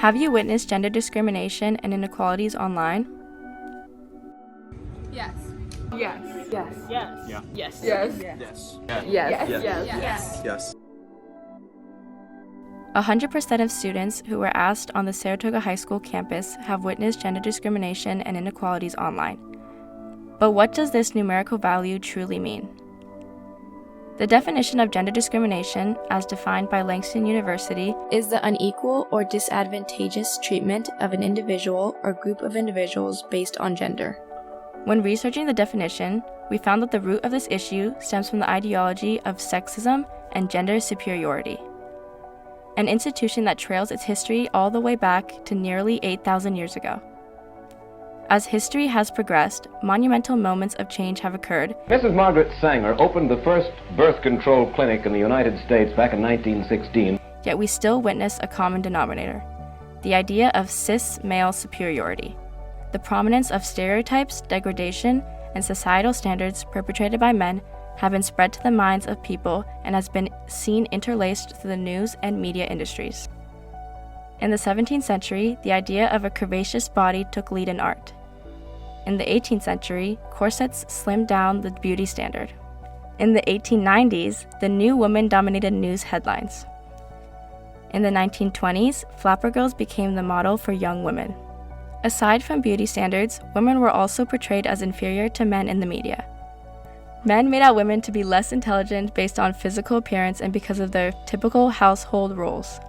Have you witnessed gender discrimination and inequalities online? Yes. Yes. Yes. Yes. Yeah. Yes. Yes. Yes. Yes. Yes. Yes. Yes. 100% of students who were asked on the Saratoga High School campus have witnessed gender discrimination and inequalities online. But what does this numerical value truly mean? The definition of gender discrimination, as defined by Langston University, is the unequal or disadvantageous treatment of an individual or group of individuals based on gender. When researching the definition, we found that the root of this issue stems from the ideology of sexism and gender superiority, an institution that trails its history all the way back to nearly 8,000 years ago. As history has progressed, monumental moments of change have occurred. Mrs. Margaret Sanger opened the first birth control clinic in the United States back in 1916. Yet we still witness a common denominator, the idea of cis male superiority. The prominence of stereotypes, degradation, and societal standards perpetrated by men have been spread to the minds of people and has been seen interlaced through the news and media industries. In the 17th century, the idea of a curvaceous body took lead in art. In the 18th century, corsets slimmed down the beauty standard. In the 1890s, the new woman dominated news headlines. In the 1920s, flapper girls became the model for young women. Aside from beauty standards, women were also portrayed as inferior to men in the media. Men made out women to be less intelligent based on physical appearance and because of their typical household roles.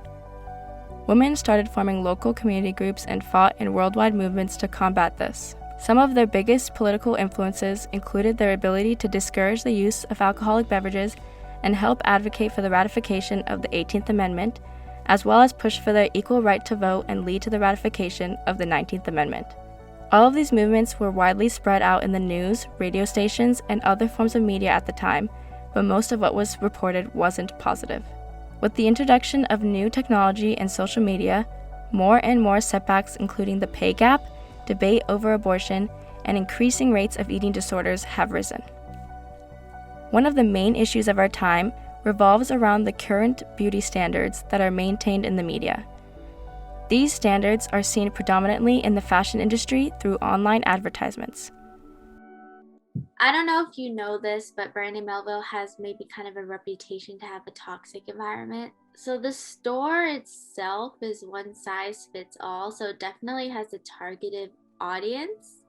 Women started forming local community groups and fought in worldwide movements to combat this. Some of their biggest political influences included their ability to discourage the use of alcoholic beverages and help advocate for the ratification of the 18th Amendment, as well as push for their equal right to vote and lead to the ratification of the 19th Amendment. All of these movements were widely spread out in the news, radio stations, and other forms of media at the time, but most of what was reported wasn't positive. With the introduction of new technology and social media, more and more setbacks, including the pay gap, debate over abortion, and increasing rates of eating disorders have risen. One of the main issues of our time revolves around the current beauty standards that are maintained in the media. These standards are seen predominantly in the fashion industry through online advertisements. I don't know if you know this, but Brandon Melville has maybe kind of a reputation to have a toxic environment. So the store itself is one size fits all, so it definitely has a targeted audience.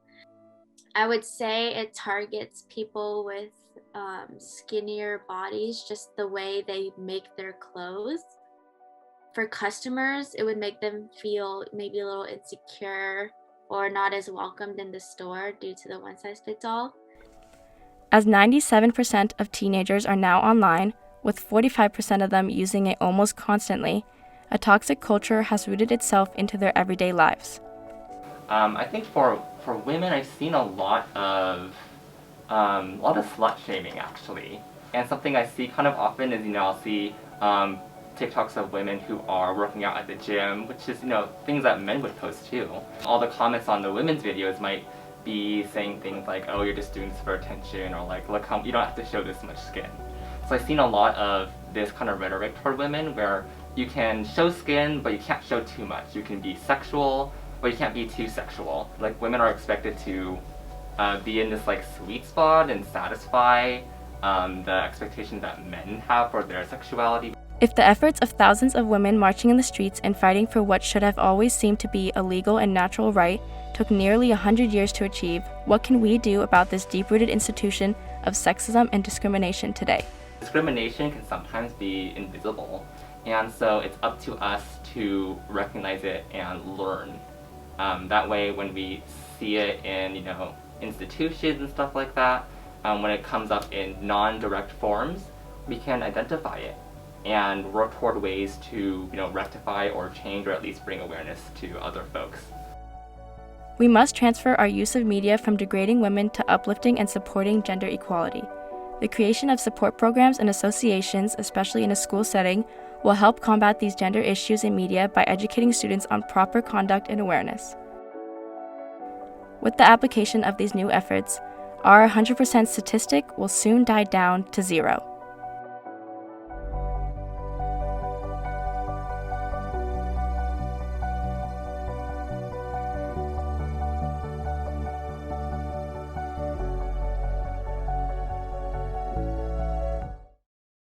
I would say it targets people with skinnier bodies, just the way they make their clothes. For customers, it would make them feel maybe a little insecure or not as welcomed in the store due to the one size fits all. As 97% of teenagers are now online, with 45% of them using it almost constantly, a toxic culture has rooted itself into their everyday lives. I think for women, I've seen a lot of slut shaming actually, and something I see kind of often is I'll see TikToks of women who are working out at the gym, which is things that men would post too. All the comments on the women's videos might be saying things like, "Oh, you're just doing this for attention," or like, "Look how you don't have to show this much skin." So I've seen a lot of this kind of rhetoric toward women where you can show skin, but you can't show too much. You can be sexual, but you can't be too sexual. Like women are expected to be in this like sweet spot and satisfy the expectations that men have for their sexuality. If the efforts of thousands of women marching in the streets and fighting for what should have always seemed to be a legal and natural right took nearly 100 years to achieve, what can we do about this deep-rooted institution of sexism and discrimination today? Discrimination can sometimes be invisible, and so it's up to us to recognize it and learn. That way, when we see it in institutions and stuff like that, when it comes up in non-direct forms, we can identify it and work toward ways to rectify or change or at least bring awareness to other folks. We must transfer our use of media from degrading women to uplifting and supporting gender equality. The creation of support programs and associations, especially in a school setting, will help combat these gender issues in media by educating students on proper conduct and awareness. With the application of these new efforts, our 100% statistic will soon die down to 0.